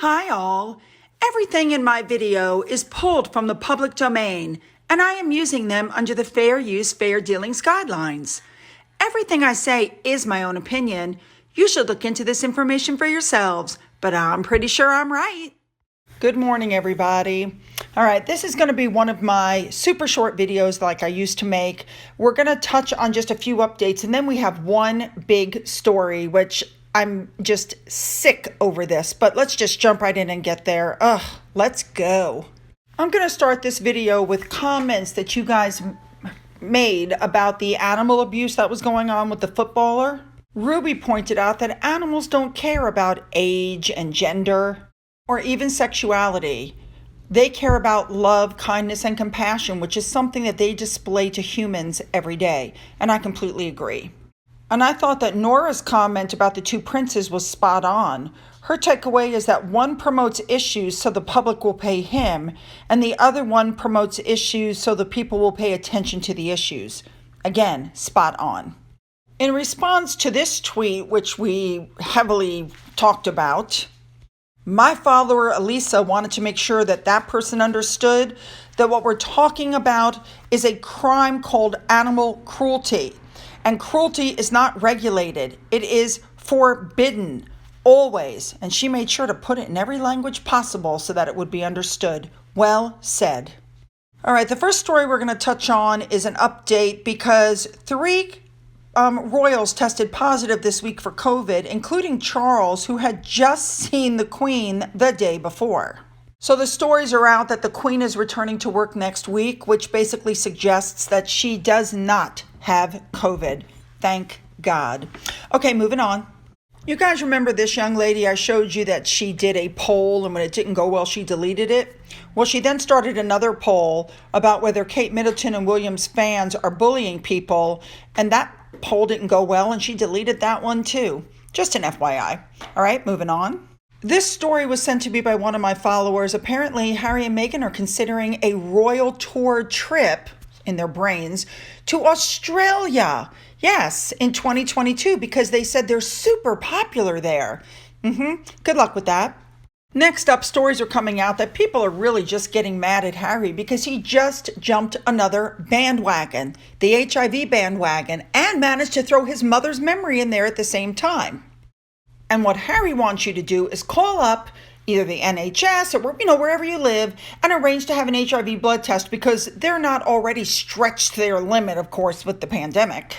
Hi all! Everything in my video is pulled from the public domain, and I am using them under the Fair Use, Fair Dealings guidelines. Everything I say is my own opinion. You should look into this information for yourselves, but I'm pretty sure I'm right. Good morning, everybody. All right, this is going to be one of my super short videos like I used to make. We're going to touch on just a few updates, and then we have one big story, which I'm just sick over this, but let's just jump right in and get there. Let's go. I'm going to start this video with comments that you guys made about the animal abuse that was going on with the footballer. Ruby pointed out that animals don't care about age and gender or even sexuality. They care about love, kindness, and compassion, which is something that they display to humans every day, and I completely agree. And I thought that Nora's comment about the two princes was spot on. Her takeaway is that one promotes issues so the public will pay him, and the other one promotes issues so the people will pay attention to the issues. Again, spot on. In response to this tweet, which we heavily talked about, my follower Elisa wanted to make sure that that person understood that what we're talking about is a crime called animal cruelty. And cruelty is not regulated. It is forbidden, always. And she made sure to put it in every language possible so that it would be understood. Well said. All right, the first story we're going to touch on is an update because three royals tested positive this week for COVID, including Charles, who had just seen the Queen the day before. So the stories are out that the Queen is returning to work next week, which basically suggests that she does not have COVID. Thank God. Okay, moving on. You guys remember this young lady? I showed you that she did a poll, and when it didn't go well, she deleted it. Well, she then started another poll about whether Kate Middleton and William's fans are bullying people, and that poll didn't go well, and she deleted that one too. Just an FYI. All right, moving on. This story was sent to me by one of my followers. Apparently, Harry and Meghan are considering a royal tour trip in their brains to Australia. Yes, in 2022, because they said they're super popular there. Good luck with that. Next up, stories are coming out that people are really just getting mad at Harry because he just jumped another bandwagon, the HIV bandwagon, and managed to throw his mother's memory in there at the same time. And what Harry wants you to do is call up either the NHS or wherever you live and arrange to have an HIV blood test because they're not already stretched to their limit, of course, with the pandemic.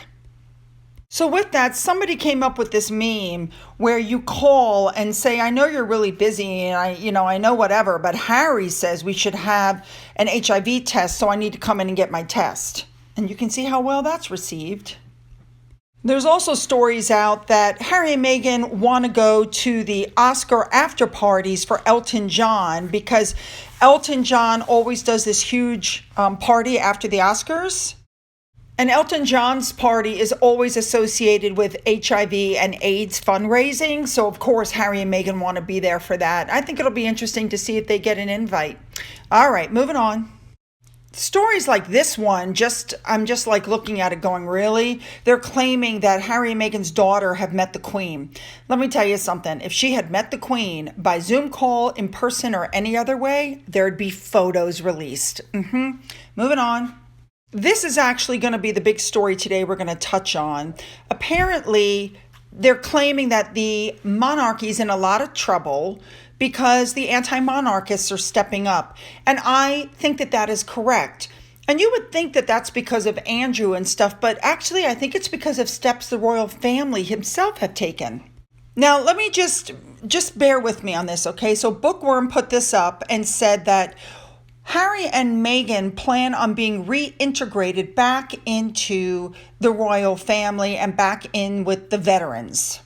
So with that, somebody came up with this meme where you call and say, I know you're really busy and I know whatever, but Harry says we should have an HIV test, so I need to come in and get my test. And you can see how well that's received. There's also stories out that Harry and Meghan want to go to the Oscar after parties for Elton John because Elton John always does this huge party after the Oscars. And Elton John's party is always associated with HIV and AIDS fundraising. So, of course, Harry and Meghan want to be there for that. I think it'll be interesting to see if they get an invite. All right, moving on. Stories like this one, I'm just like looking at it going, really? They're claiming that Harry and Meghan's daughter have met the Queen. Let me tell you something. If she had met the Queen by Zoom call, in person, or any other way, there'd be photos released. Moving on. This is actually going to be the big story today we're going to touch on. Apparently, they're claiming that the monarchy's in a lot of trouble because the anti-monarchists are stepping up. And I think that that is correct. And you would think that that's because of Andrew and stuff, but actually I think it's because of steps the royal family himself have taken. Now, let me just bear with me on this, okay? So Bookworm put this up and said that Harry and Meghan plan on being reintegrated back into the royal family and back in with the veterans.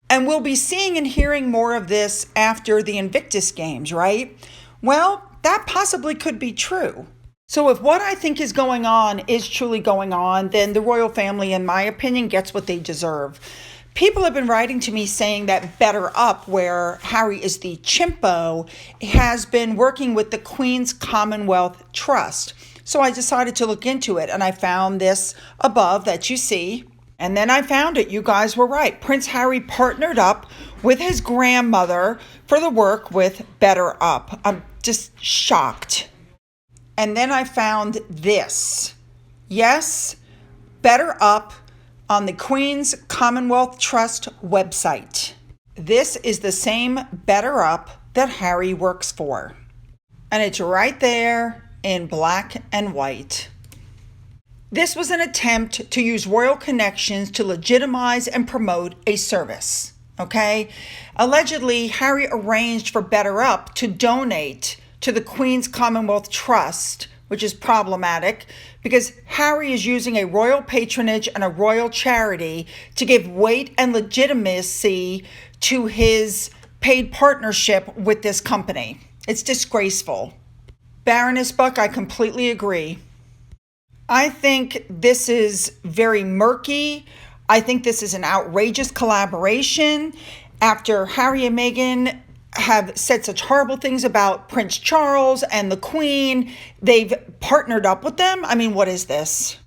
And we'll be seeing and hearing more of this after the Invictus Games, right? Well, that possibly could be true. So if what I think is going on is truly going on, then the royal family, in my opinion, gets what they deserve. People have been writing to me saying that Better Up, where Harry is the chimpo, has been working with the Queen's Commonwealth Trust. So I decided to look into it, and I found this above that you see. And then I found it. You guys were right. Prince Harry partnered up with his grandmother for the work with BetterUp. I'm just shocked. And then I found this. Yes, BetterUp on the Queen's Commonwealth Trust website. This is the same BetterUp that Harry works for. And it's right there in black and white. This was an attempt to use royal connections to legitimize and promote a service. Okay? Allegedly, Harry arranged for BetterUp to donate to the Queen's Commonwealth Trust, which is problematic because Harry is using a royal patronage and a royal charity to give weight and legitimacy to his paid partnership with this company. It's disgraceful. Baroness Buck, I completely agree. I think this is very murky. I think this is an outrageous collaboration. After Harry and Meghan have said such horrible things about Prince Charles and the Queen, they've partnered up with them. I mean, what is this?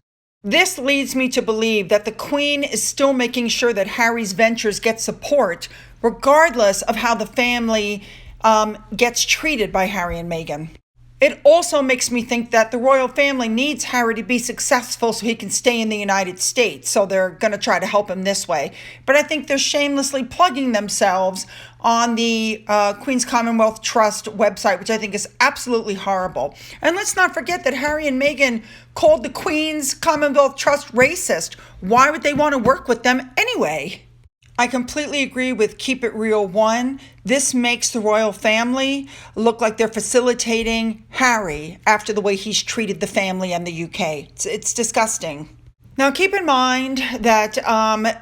This leads me to believe that the Queen is still making sure that Harry's ventures get support, regardless of how the family gets treated by Harry and Meghan. It also makes me think that the royal family needs Harry to be successful so he can stay in the United States. So they're going to try to help him this way. But I think they're shamelessly plugging themselves on the Queen's Commonwealth Trust website, which I think is absolutely horrible. And let's not forget that Harry and Meghan called the Queen's Commonwealth Trust racist. Why would they want to work with them anyway? I completely agree with Keep It Real 1. This makes the royal family look like they're facilitating Harry after the way he's treated the family and the UK. It's disgusting. Now, keep in mind that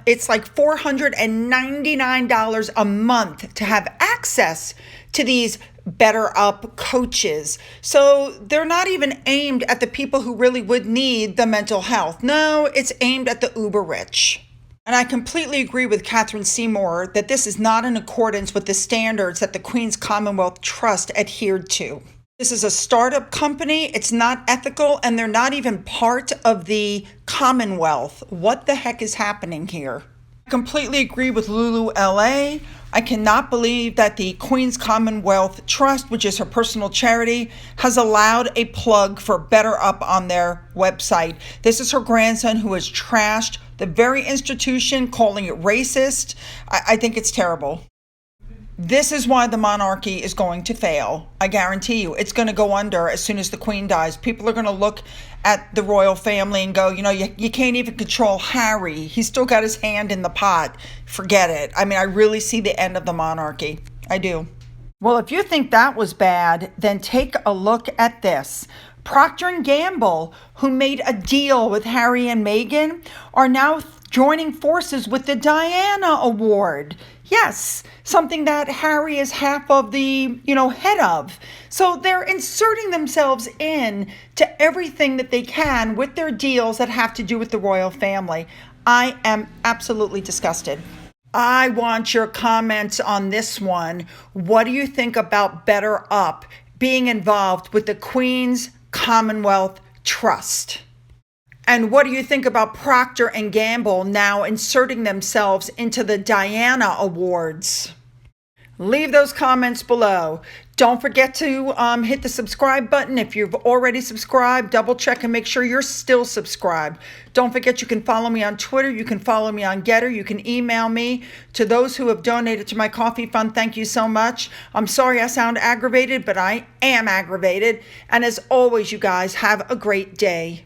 it's like $499 a month to have access to these BetterUp coaches. So they're not even aimed at the people who really would need the mental health. No, it's aimed at the uber rich. And I completely agree with Catherine Seymour that this is not in accordance with the standards that the Queen's Commonwealth Trust adhered to. This is a startup company, it's not ethical, and they're not even part of the Commonwealth. What the heck is happening here? I completely agree with Lulu LA. I cannot believe that the Queen's Commonwealth Trust, which is her personal charity, has allowed a plug for BetterUp on their website. This is her grandson who has trashed the very institution, calling it racist. I think it's terrible. This is why the monarchy is going to fail. I guarantee you, it's going to go under as soon as the Queen dies. People are going to look at the royal family and go, you can't even control Harry. He's still got his hand in the pot. Forget it. I mean, I really see the end of the monarchy. I do. Well, if you think that was bad, then take a look at this. Procter & Gamble, who made a deal with Harry and Meghan, are now joining forces with the Diana Award. Yes, something that Harry is half of the, head of. So they're inserting themselves in to everything that they can with their deals that have to do with the royal family. I am absolutely disgusted. I want your comments on this one. What do you think about BetterUp being involved with the Queen's Commonwealth Trust? And what do you think about Procter & Gamble now inserting themselves into the Diana Awards? Leave those comments below. Don't forget to hit the subscribe button. If you've already subscribed, double check and make sure you're still subscribed. Don't forget you can follow me on Twitter. You can follow me on Getter. You can email me. To those who have donated to my coffee fund, thank you so much. I'm sorry I sound aggravated, but I am aggravated. And as always, you guys, have a great day.